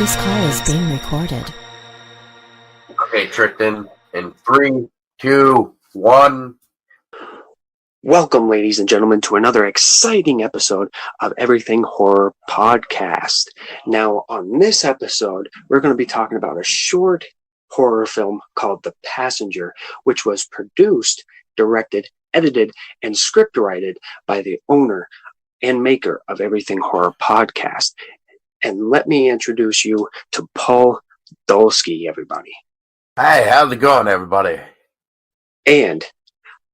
This call is being recorded. Okay, Tristin, in 3, 2, 1. Welcome, ladies and gentlemen, to another exciting episode of Everything Horror Podcast. Now, on this episode, we're going to be talking about a short horror film called The Passenger, which was produced, directed, edited, and scriptwritten by the owner and maker of Everything Horror Podcast. And let me introduce you to Paul Dulski, everybody. Hey, how's it going, everybody? And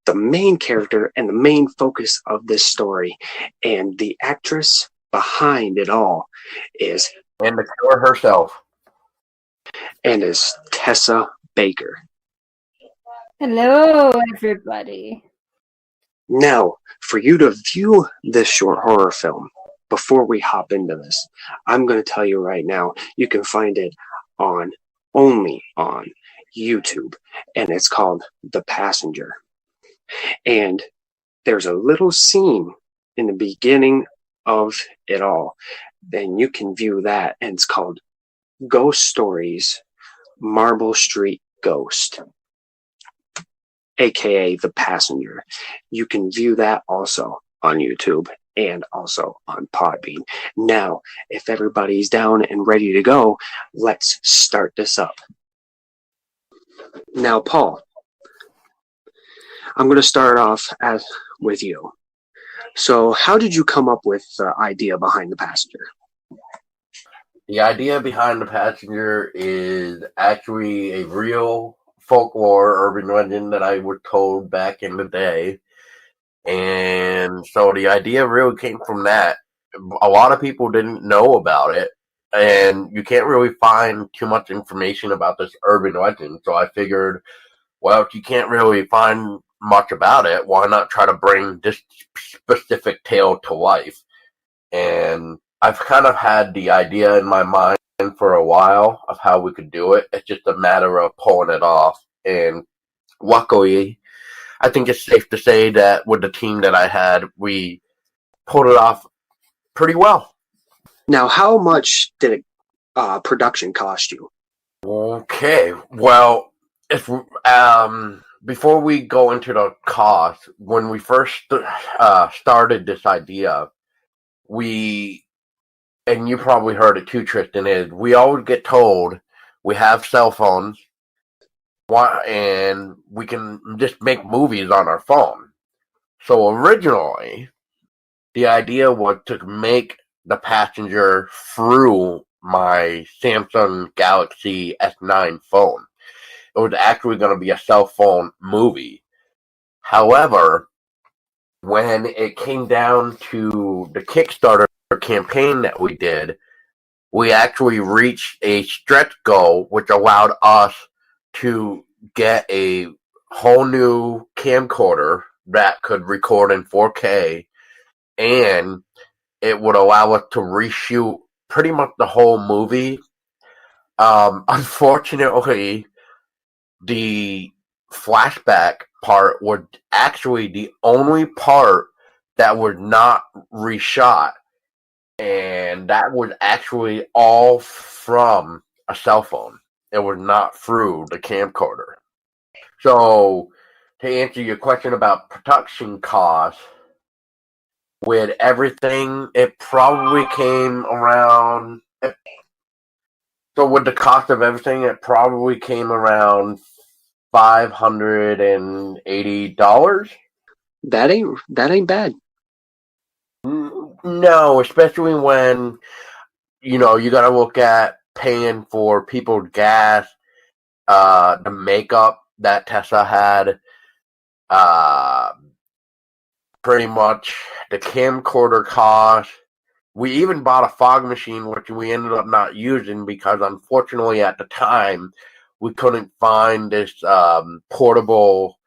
the main character and the main focus of this story and the actress behind it all is And the killer herself. is Tessa Baker. Hello, everybody. Now, for you to view this short horror film, before we hop into this, I'm going to tell you right now, you can find it only on YouTube, and it's called The Passenger. And there's a little scene in the beginning of it all. Then you can view that, and it's called Ghost Stories, Marble Street Ghost, aka The Passenger. You can view that also on YouTube and also on Podbean. Now, if everybody's down and ready to go, let's start this up. Now, Paul, I'm going to start off with you. So, how did you come up with the idea behind The Passenger? The idea behind The Passenger is actually a real folklore urban legend that I was told back in the day. And so the idea really came from that. A lot of people didn't know about it, and you can't really find too much information about this urban legend. So I figured, well, if you can't really find much about it, why not try to bring this specific tale to life? And I've kind of had the idea in my mind for a while of how we could do it. It's just a matter of pulling it off. And luckily, I think it's safe to say that with the team that I had, we pulled it off pretty well. Now, how much did production cost you? Okay, well, if before we go into the cost, when we first started this idea, and you probably heard it too, Tristin, is we always get told we have cell phones, and we can just make movies on our phone. So originally, the idea was to make The Passenger through my Samsung Galaxy S9 phone. It was actually going to be a cell phone movie. However, when it came down to the Kickstarter campaign that we did, we actually reached a stretch goal, which allowed us to get a whole new camcorder that could record in 4K, and it would allow us to reshoot pretty much the whole movie. Unfortunately, the flashback part was actually the only part that was not reshot, and that was actually all from a cell phone. It was not through the camcorder. So, to answer your question about production costs, with everything, it probably came around. So, with the cost of everything, it probably came around $580. That ain't bad. No, especially when you got to look at paying for people's gas, the makeup that Tessa had, pretty much the camcorder cost. We even bought a fog machine, which we ended up not using because, unfortunately, at the time, we couldn't find this portable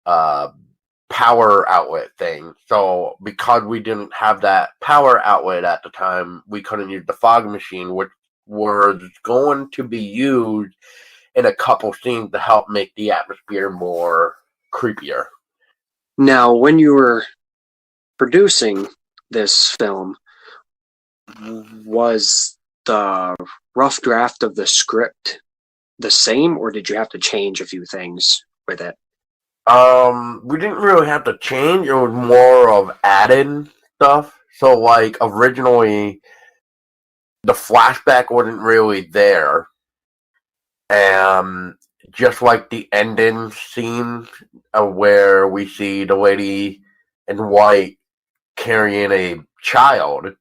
power outlet thing. So, because we didn't have that power outlet at the time, we couldn't use the fog machine, which was going to be used in a couple scenes to help make the atmosphere more creepier. Now, when you were producing this film, was the rough draft of the script the same, or did you have to change a few things with it? We didn't really have to change. It was more of adding stuff. So, like, originally, the flashback wasn't really there. Just like the ending scene where we see the lady in white carrying a child,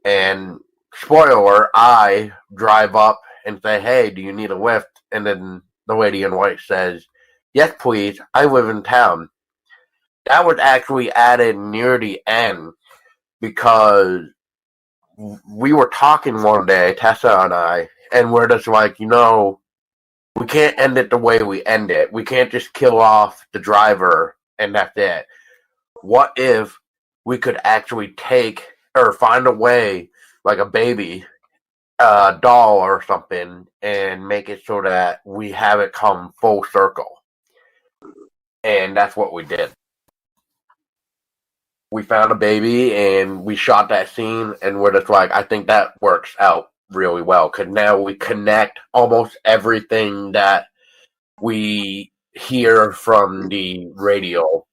and spoiler, I drive up and say, "Hey, do you need a lift?" And then the lady in white says, "Yes, please. I live in town." That was actually added near the end because we were talking one day, Tessa and I, and we're just like, we can't end it the way we end it. We can't just kill off the driver and that's it. What if we could actually take or find a way, like a baby, a doll or something, and make it so that we have it come full circle? And that's what we did. We found a baby and we shot that scene, and we're just like, I think that works out really well because now we connect almost everything that we hear from the radio.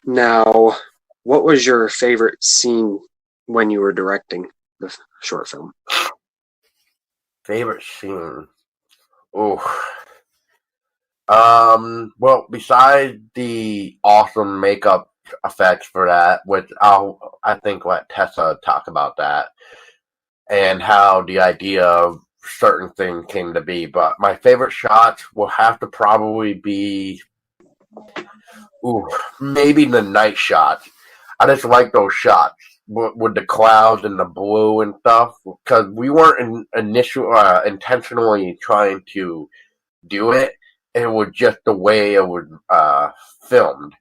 Now, what was your favorite scene when you were directing the short film? Favorite scene? Oh. Well, besides the awesome makeup effects for that, which I think let Tessa talk about that, and how the idea of certain things came to be. But my favorite shots will have to probably be, maybe the night shots. I just like those shots with the clouds and the blue and stuff because we weren't intentionally trying to do it. It was just the way it was filmed.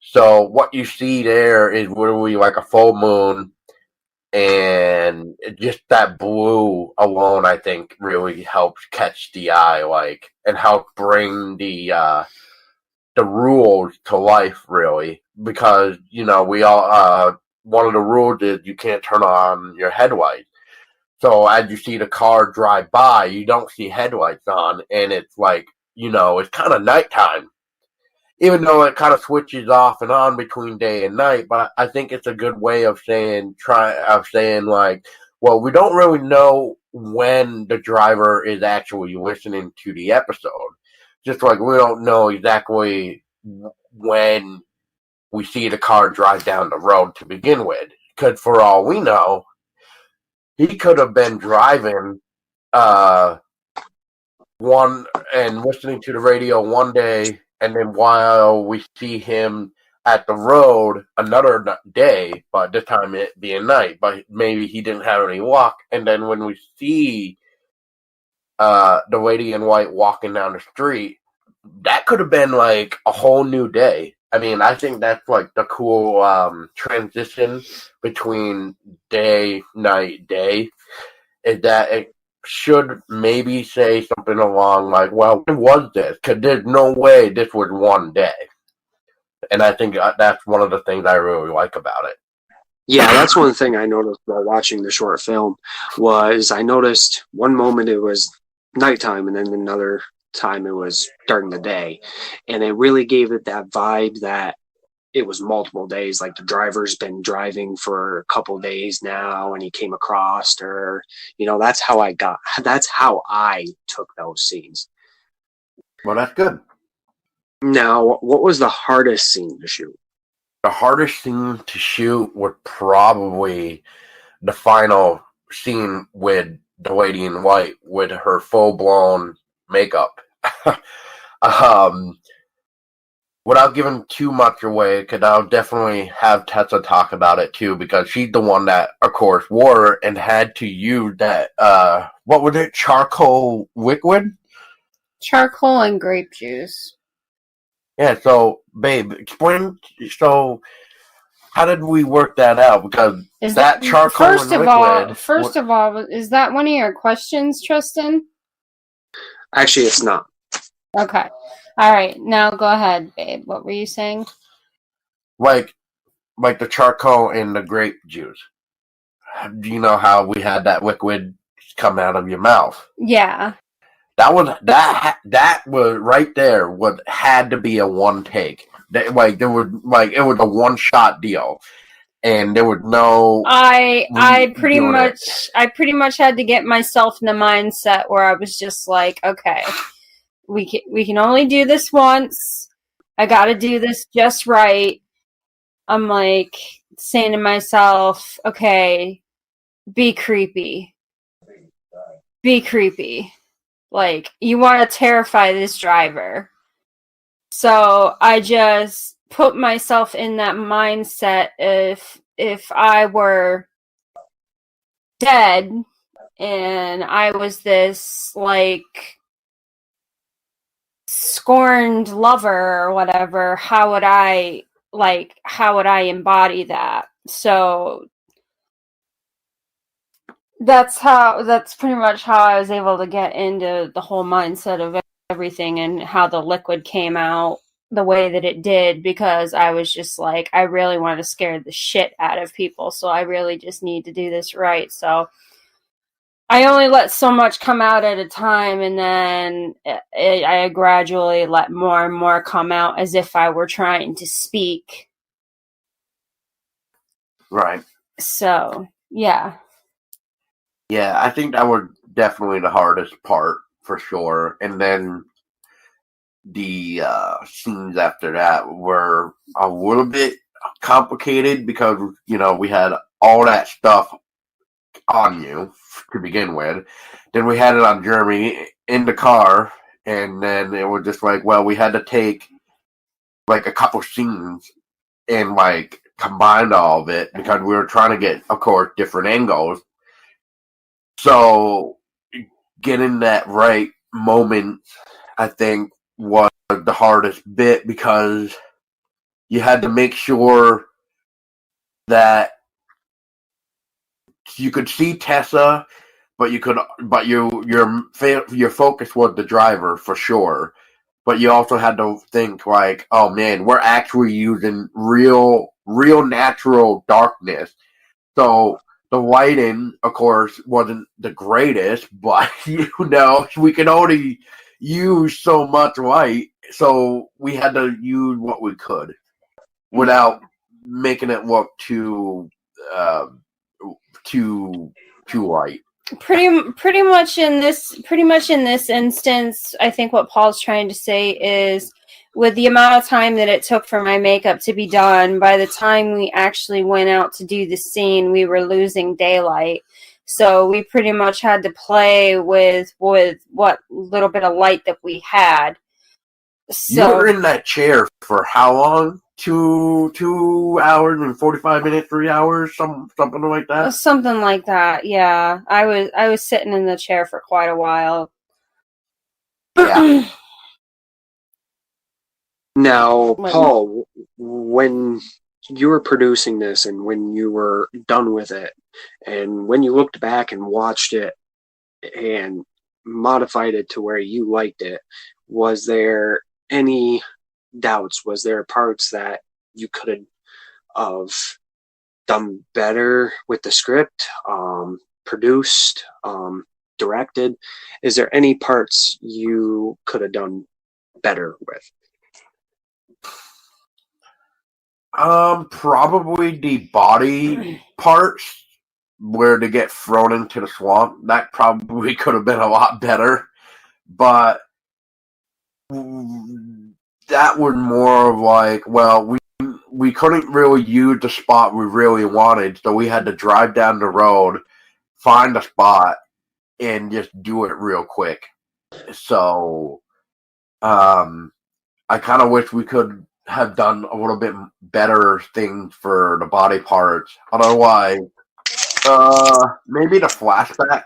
So what you see there is literally like a full moon, and just that blue alone, I think, really helps catch the eye, like, and help bring the rules to life, really, because we all one of the rules is you can't turn on your headlights. So as you see the car drive by, you don't see headlights on, and it's like it's kind of nighttime. Even though it kind of switches off and on between day and night, but I think it's a good way of saying like, well, we don't really know when the driver is actually listening to the episode. Just like we don't know exactly when we see the car drive down the road to begin with. Because for all we know, he could have been driving one and listening to the radio one day, and then while we see him at the road another day, but this time it being night, but maybe he didn't have any luck. And then when we see the lady in white walking down the street, that could have been like a whole new day. I mean, I think that's like the cool transition between day, night, day, is that it should maybe say something along like, well, when was this? Because there's no way this was one day. And I think that's one of the things I really like about it. Yeah, that's one thing I noticed while watching the short film was I noticed one moment it was nighttime and then another time it was during the day. And it really gave it that vibe that it was multiple days. Like the driver's been driving for a couple days now and he came across her. That's how I took those scenes. Well, that's good. Now, what was the hardest scene to shoot? The hardest scene to shoot was probably the final scene with the lady in white with her full-blown makeup. Without giving too much away, because I'll definitely have Tessa talk about it too, because she's the one that, of course, wore it and had to use that, what was it, charcoal liquid? Charcoal and grape juice. Yeah, so, babe, explain, so how did we work that out? Because that charcoal and liquid... First of all, is that one of your questions, Tristin? Actually, it's not. Okay. All right. Now go ahead, babe. What were you saying? Like the charcoal and the grape juice. you know how we had that liquid come out of your mouth? Yeah. That was right there. What had to be a one take. It was a one shot deal, and there was no. I pretty doing it. pretty much had to get myself in the mindset where I was just like, okay, we can only do this once. I got to do this just right. I'm like saying to myself, okay, be creepy. Be creepy. Like, you want to terrify this driver. So I just put myself in that mindset if I were dead and I was this, like, scorned lover or whatever, how would I embody that? So that's pretty much how I was able to get into the whole mindset of everything and how the liquid came out the way that it did, because I was just like, I really want to scare the shit out of people, so I really just need to do this right. So I only let so much come out at a time, and then I gradually let more and more come out as if I were trying to speak. Right. So, yeah. Yeah, I think that was definitely the hardest part for sure. And then the scenes after that were a little bit complicated because, we had all that stuff on you to begin with. Then we had it on Jeremy in the car, and then it was just like, well, we had to take like a couple scenes and like combine all of it because we were trying to get, of course, different angles. So getting that right moment, I think, was the hardest bit because you had to make sure that you could see Tessa, but your focus was the driver for sure. But you also had to think like, oh man, we're actually using real natural darkness. So the lighting, of course, wasn't the greatest, but we could only use so much light, so we had to use what we could without making it look too light. Pretty much in this instance, I think what Paul's trying to say is, with the amount of time that it took for my makeup to be done, by the time we actually went out to do the scene, we were losing daylight. So we pretty much had to play with what little bit of light that we had. So you were in that chair for how long? 2 hours and 45 minutes, 3 hours, something like that. Something like that. Yeah, I was sitting in the chair for quite a while. Yeah. Now, Paul, when you were producing this and when you were done with it, and when you looked back and watched it and modified it to where you liked it, was there any doubts? Was there parts that you could have done better with the script, produced, directed? Is there any parts you could have done better with? Probably the body parts where they get thrown into the swamp. That probably could have been a lot better, but that was more of like, well, we couldn't really use the spot we really wanted, so we had to drive down the road, find a spot, and just do it real quick. So, I kind of wish we could have done a little bit better things for the body parts. Otherwise, maybe the flashback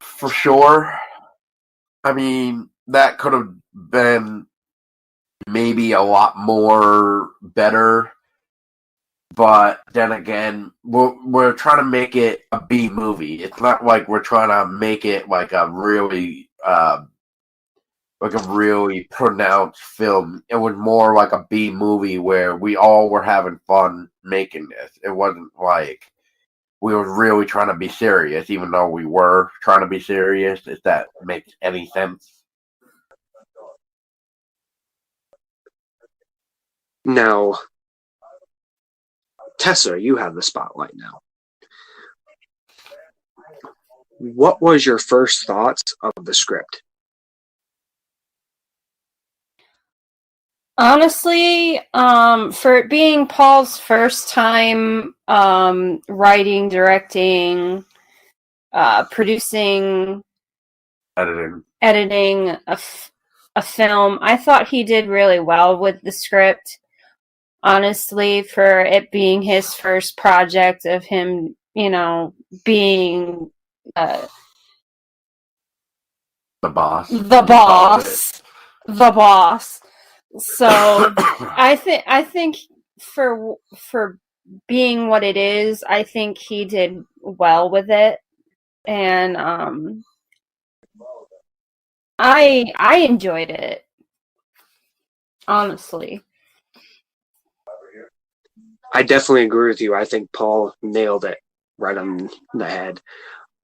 for sure. I mean, that could have been maybe a lot more better. But then again, we're trying to make it a B movie. It's not like we're trying to make it like a really pronounced film. It was more like a B movie where we all were having fun making this. It wasn't like we were really trying to be serious, even though we were trying to be serious, if that makes any sense. Now, Tessa, you have the spotlight now. What was your first thoughts of the script? Honestly, for it being Paul's first time writing, directing, producing, editing a film, I thought he did really well with the script. Honestly, for it being his first project of him, being the boss. The boss. So I think for being what it is, I think he did well with it, and I enjoyed it, honestly. I definitely agree with you. I think Paul nailed it right on the head.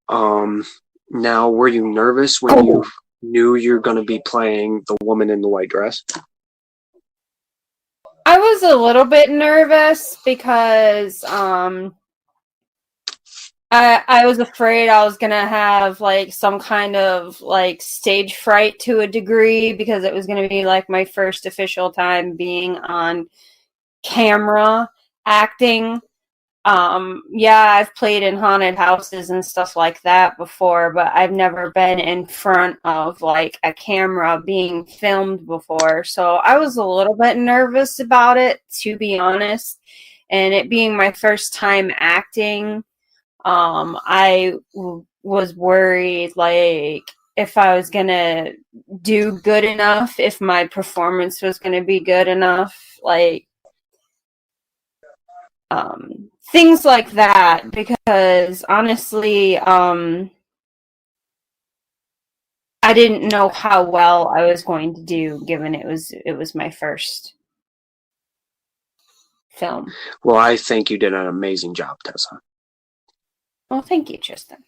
Now, were you nervous when you knew you're going to be playing the woman in the white dress? I was a little bit nervous because I was afraid I was gonna have like some kind of like stage fright to a degree, because it was gonna be like my first official time being on camera acting. Yeah, I've played in haunted houses and stuff like that before, but I've never been in front of like a camera being filmed before. So I was a little bit nervous about it, to be honest. And it being my first time acting, was worried like if I was gonna do good enough, if my performance was gonna be good enough, like things like that, because honestly, I didn't know how well I was going to do, given it was my first film. Well, I think you did an amazing job, Tessa. Well, thank you, Tristin.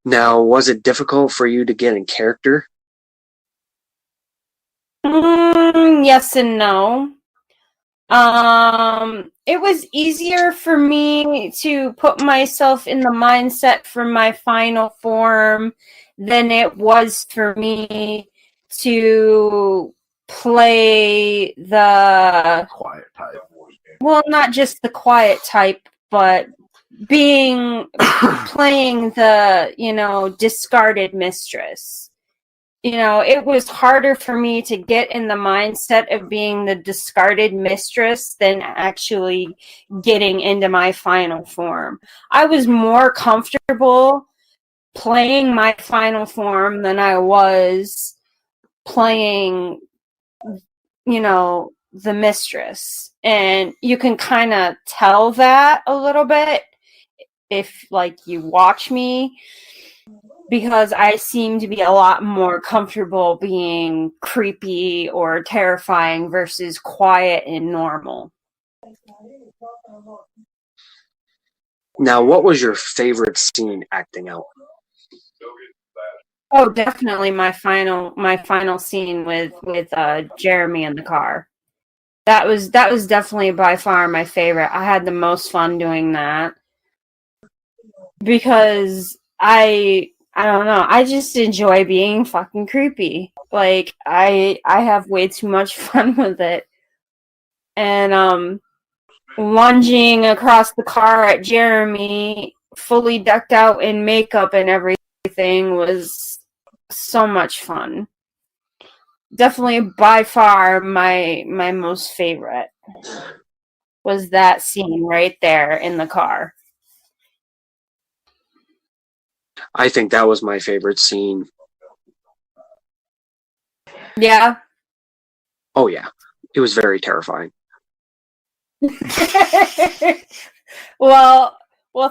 Now, was it difficult for you to get in character? Yes and no. It was easier for me to put myself in the mindset for my final form than it was for me to play the quiet type. Well, not just the quiet type, but playing the, discarded mistress. It was harder for me to get in the mindset of being the discarded mistress than actually getting into my final form. I was more comfortable playing my final form than I was playing, the mistress. And you can kind of tell that a little bit if, like, you watch me, because I seem to be a lot more comfortable being creepy or terrifying versus quiet and normal. Now, what was your favorite scene acting out? Oh, definitely my final scene with Jeremy in the car. That was definitely by far my favorite. I had the most fun doing that because I don't know, I just enjoy being fucking creepy. Like I have way too much fun with it. And lunging across the car at Jeremy, fully decked out in makeup and everything, was so much fun. Definitely by far my most favorite was that scene right there in the car. I think that was my favorite scene. Yeah. Oh, yeah. It was very terrifying. well,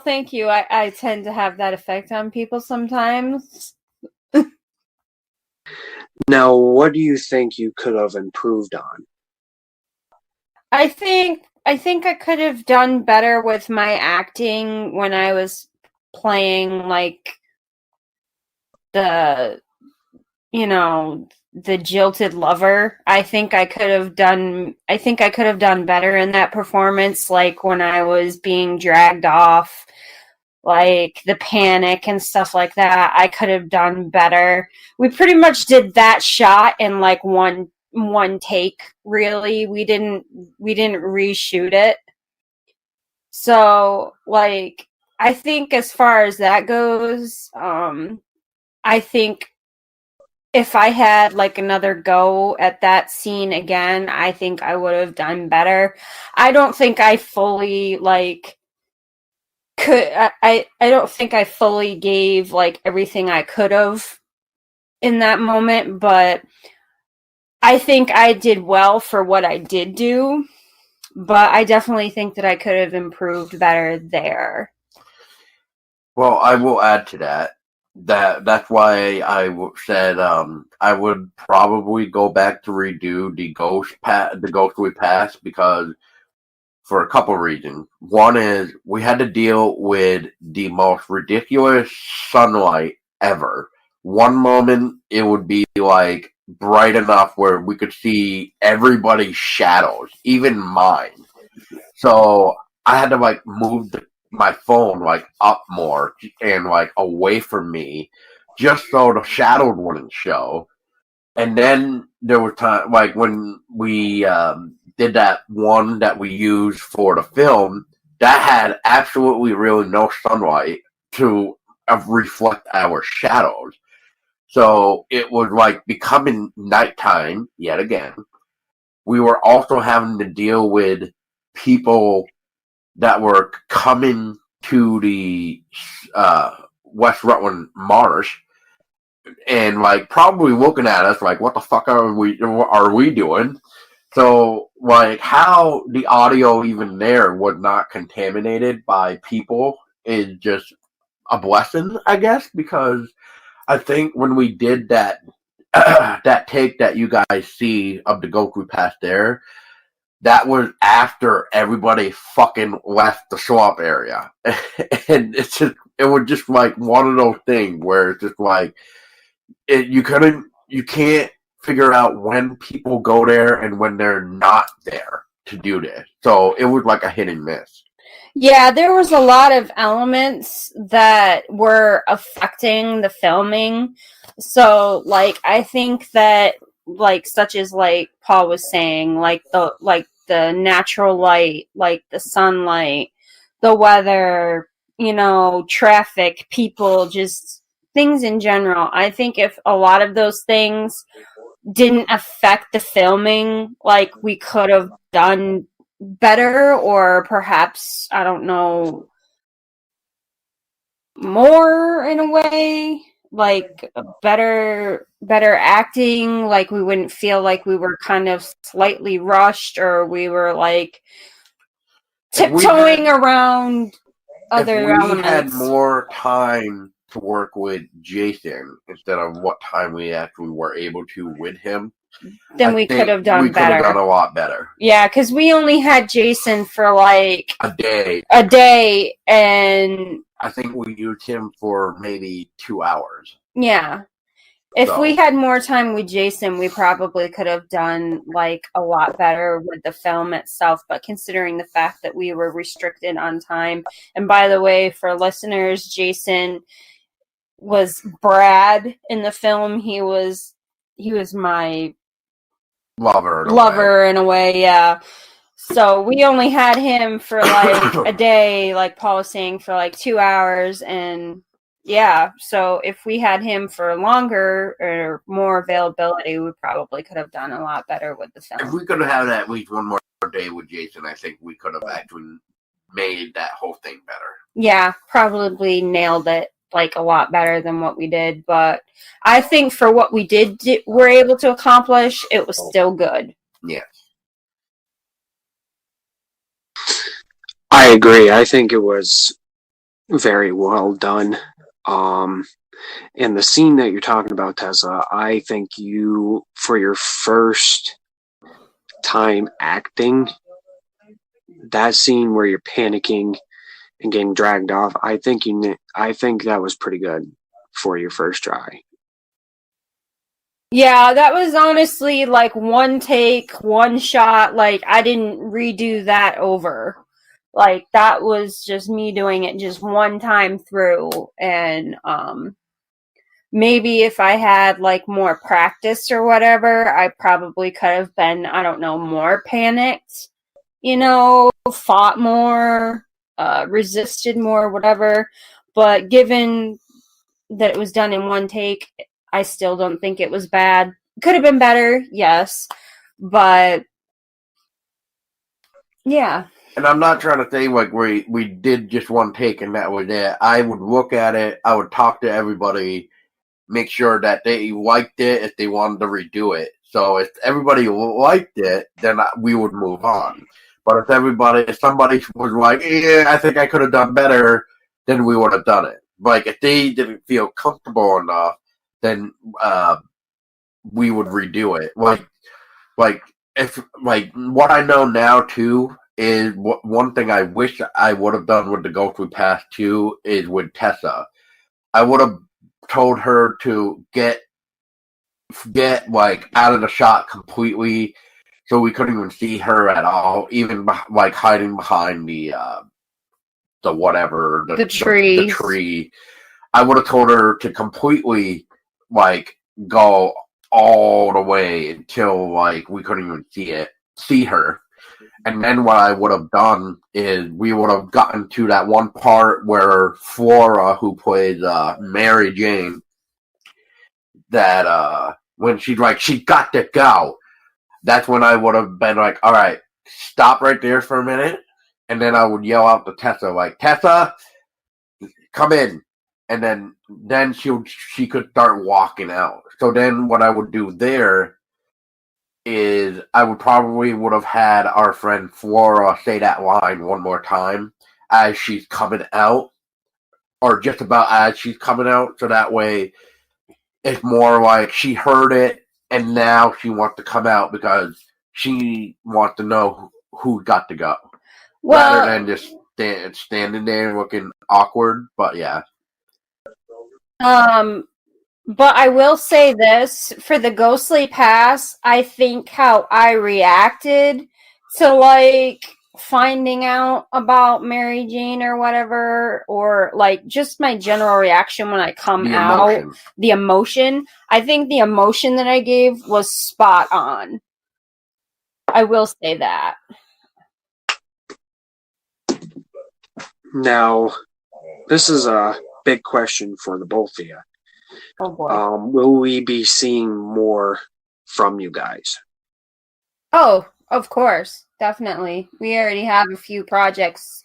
thank you. I tend to have that effect on people sometimes. Now, what do you think you could have improved on? I think I think I could have done better with my acting when I was playing like the the jilted lover. I think I could have done better in that performance, like when I was being dragged off, like the panic and stuff like that. I could have done better. We pretty much did that shot in like one take, really. We didn't reshoot it. So, like, I think as far as that goes, I think if I had like another go at that scene again, I think I would have done better. I don't think I fully like could I don't think I fully gave like everything I could have in that moment, but I think I did well for what I did do, but I definitely think that I could have improved better there. Well, I will add to that. That's why said I would probably go back to redo the ghost we passed, because for a couple reasons. One is we had to deal with the most ridiculous sunlight ever. One moment it would be like bright enough where we could see everybody's shadows, even mine. So I had to like move my phone like up more and like away from me, just so the shadows wouldn't show. And then there was time like when we did that one that we used for the film that had absolutely really no sunlight to reflect our shadows. So it was like becoming nighttime yet again. We were also having to deal with people that were coming to the West Rutland Marsh and like probably looking at us like, what the fuck are we doing? So like how the audio even there was not contaminated by people is just a blessing, I guess, because I think when we did that that take that you guys see of the ghost we passed there, that was after everybody fucking left the swamp area. And it was just like one of those things where it's just like you can't figure out when people go there and when they're not there to do this. So it was like a hit and miss. Yeah, there was a lot of elements that were affecting the filming. So, like, I think that, like, such as like Paul was saying, like the natural light, like the sunlight, the weather, traffic, people, just things in general. I think if a lot of those things didn't affect the filming, like, we could have done better, or perhaps, I don't know, more in a way, like better acting, like we wouldn't feel like we were kind of slightly rushed, or we were like tiptoeing around other if we elements. had more time to work with Jason instead of what time we actually were able to with him, then we could have done better. We could have done a lot better. Yeah, because we only had Jason for like a day, and I think we used him for maybe 2 hours. Yeah. If we had more time with Jason, we probably could have done like a lot better with the film itself. But considering the fact that we were restricted on time, and by the way, for listeners, Jason was Brad in the film. He was my lover in a way, yeah. So we only had him for like a day, like Paul was saying, for like 2 hours, and yeah. So if we had him for longer or more availability, we probably could have done a lot better with the film. If we could have had at least one more day with Jason, I think we could have actually made that whole thing better. Yeah, probably nailed it like a lot better than what we did, but I think for what we were able to accomplish, it was still good. Yeah. I agree. I think it was very well done. And the scene that you're talking about, Tessa, I think you, for your first time acting, that scene where you're panicking and getting dragged off, I think that was pretty good for your first try. Yeah, that was honestly like one take, one shot. Like, I didn't redo that over. Like, that was just me doing it just one time through. And maybe if I had like more practice or whatever, I probably could have been, I don't know, more panicked, fought more, resisted more, whatever. But given that it was done in one take, I still don't think it was bad. Could have been better, yes. But yeah. And I'm not trying to say like we did just one take and that was it. I would look at it, I would talk to everybody, make sure that they liked it if they wanted to redo it. So if everybody liked it, then we would move on. But if somebody was like, yeah, I think I could have done better, then we would have done it. Like, if they didn't feel comfortable enough, then we would redo it. Like what I know now too is one thing I wish I would have done with the Go Through Pass 2 is with Tessa. I would have told her to get like out of the shot completely, so we couldn't even see her at all, even like hiding behind the whatever the tree. I would have told her to completely like go all the way until like we couldn't even see her. And then what I would have done is we would have gotten to that one part where Flora, who plays Mary Jane, that when she's like, she got to go. That's when I would have been like, all right, stop right there for a minute. And then I would yell out to Tessa, like, Tessa, come in. And then she could start walking out. So then what I would do there is I would have had our friend Flora say that line one more time as she's coming out, or just about as she's coming out, so that way it's more like she heard it and now she wants to come out because she wants to know who got to go. Well, rather than just standing there looking awkward, but yeah. But I will say this, for the Ghostly Pass, I think how I reacted to, like, finding out about Mary Jane or whatever, or, like, just my general reaction when I come out, the emotion, I think the emotion that I gave was spot on. I will say that. Now, this is a big question for the both of you. Oh boy. Will we be seeing more from you guys? Oh, of course. Definitely. We already have a few projects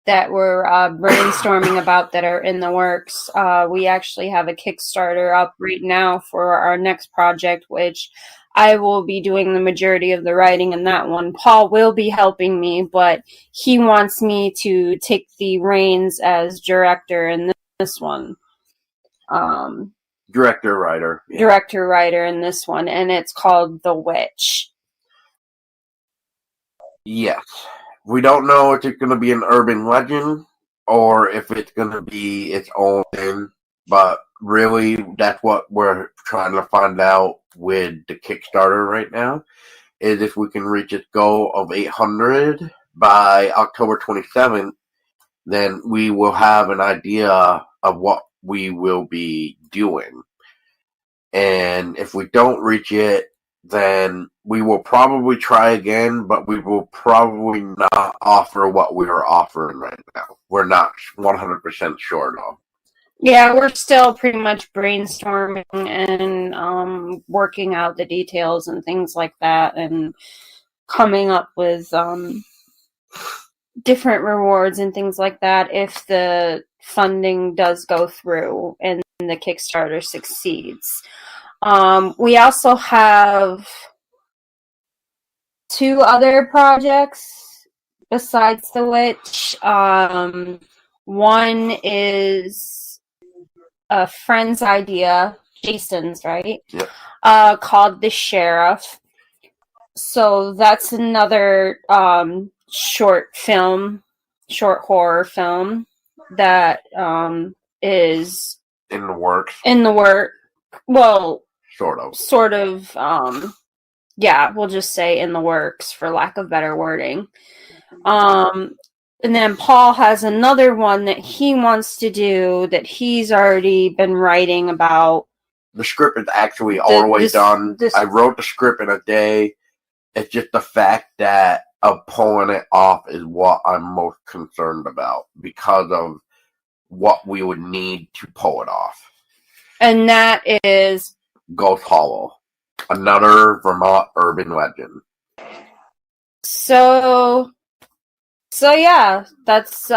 that we're brainstorming about that are in the works. We actually have a Kickstarter up right now for our next project, which I will be doing the majority of the writing in that one. Paul will be helping me, but he wants me to take the reins as director in this one. Director writer in this one, and it's called The Witch. Yes. We don't know if it's going to be an urban legend or if it's going to be its own thing, but really that's what we're trying to find out with the Kickstarter right now, is if we can reach its goal of 800 by October 27th, then we will have an idea of what we will be doing. And if we don't reach it, then we will probably try again, but we will probably not offer what we are offering right now. We're not 100% sure, though. Yeah, we're still pretty much brainstorming and working out the details and things like that, and coming up with different rewards and things like that if the funding does go through and the Kickstarter succeeds. We also have 2 other projects besides The Witch. One is a friend's idea, Jason's, right? Yep. Called The Sheriff. So that's another short horror film that is In the works. in the work. Well, Sort of. Yeah, we'll just say in the works for lack of better wording. And then Paul has another one that he wants to do that he's already been writing about. The script is actually all the way done. I wrote the script in a day. It's just the fact that of pulling it off is what I'm most concerned about because of what we would need to pull it off. And that is Ghost Hollow, another Vermont urban legend. So yeah, that's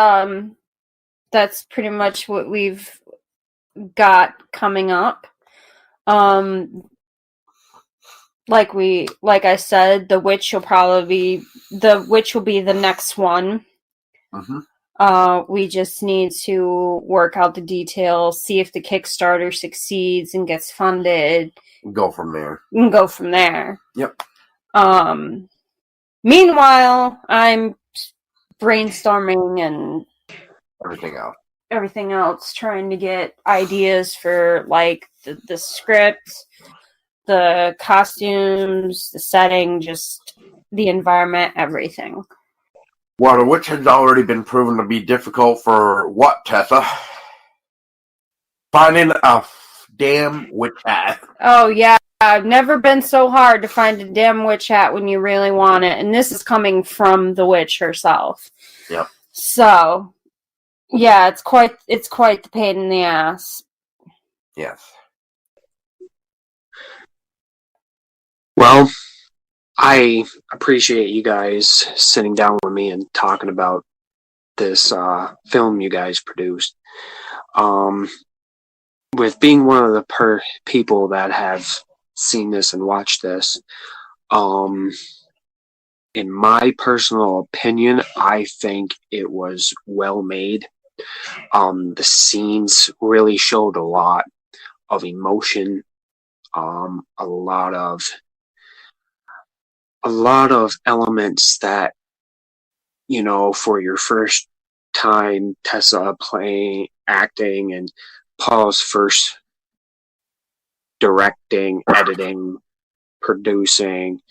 pretty much what we've got coming up. Like I said, the witch will be the next one. Mm-hmm. We just need to work out the details, see if the Kickstarter succeeds and gets funded. Go from there. Yep. Yep. Meanwhile, I'm brainstorming and everything else, trying to get ideas for like the script, the costumes, the setting, just the environment, everything. Well, the witch has already been proven to be difficult for what, Tessa? Finding a damn witch hat. Oh, yeah. I've never been so hard to find a damn witch hat when you really want it. And this is coming from the witch herself. Yep. So, yeah, it's quite the pain in the ass. Yes. Well, I appreciate you guys sitting down with me and talking about this film you guys produced. With being one of the people that have seen this and watched this, in my personal opinion, I think it was well made. The scenes really showed a lot of emotion, a lot of elements that, you know, for your first time, Tessa acting, and Paul's first directing, editing, producing,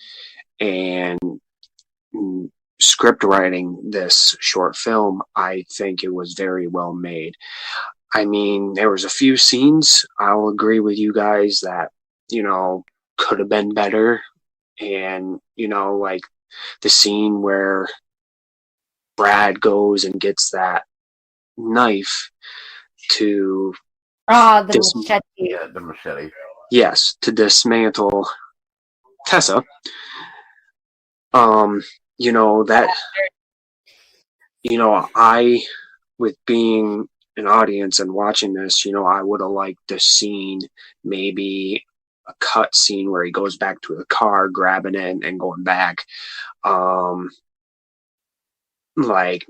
and script writing this short film, I think it was very well made. I mean, there was a few scenes, I'll agree with you guys, that, you know, could have been better. And, you know, like the scene where Brad goes and gets that knife to... the machete. Yeah, the machete. Yes, to dismantle Tessa. You know, that... You know, with being an audience and watching this, you know, I would have liked the scene, maybe a cut scene where he goes back to the car, grabbing it and going back. Like,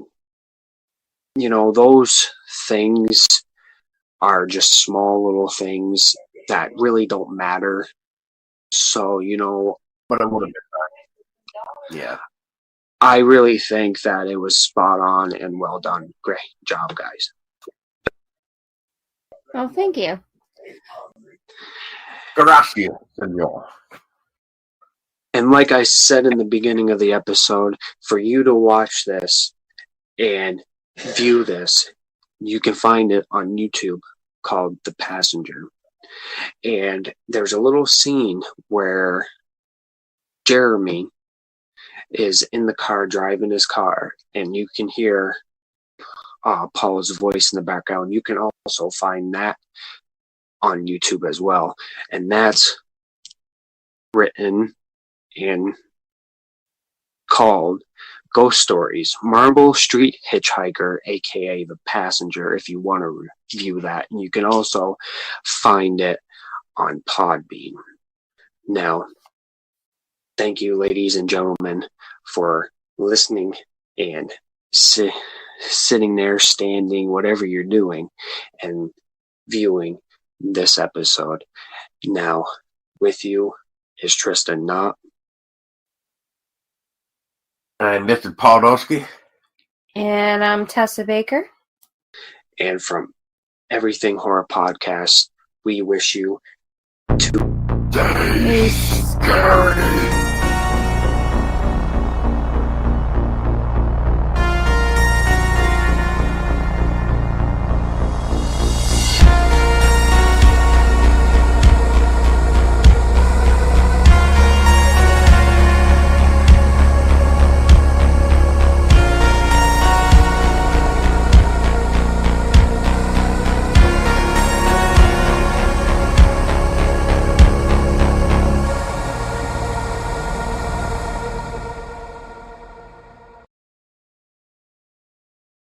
you know, those things are just small little things that really don't matter. So, you know, but it would have been done. Yeah. I really think that it was spot on and well done. Great job, guys. Oh, thank you. Gracias, senor. And like I said in the beginning of the episode, for you to watch this and view this, you can find it on YouTube called The Passenger. And there's a little scene where Jeremy is in the car driving his car, and you can hear Paul's voice in the background. You can also find that on YouTube as well. And that's written and called Ghost Stories, Marble Street Hitchhiker, aka The Passenger, if you want to view that. And you can also find it on Podbean. Now, thank you, ladies and gentlemen, for listening and sitting there, standing, whatever you're doing, and viewing this episode. Now, with you is Tristin Notte. And this is Paul Dulski. And I'm Tessa Baker. And from Everything Horror Podcast, we wish you to Stay scary.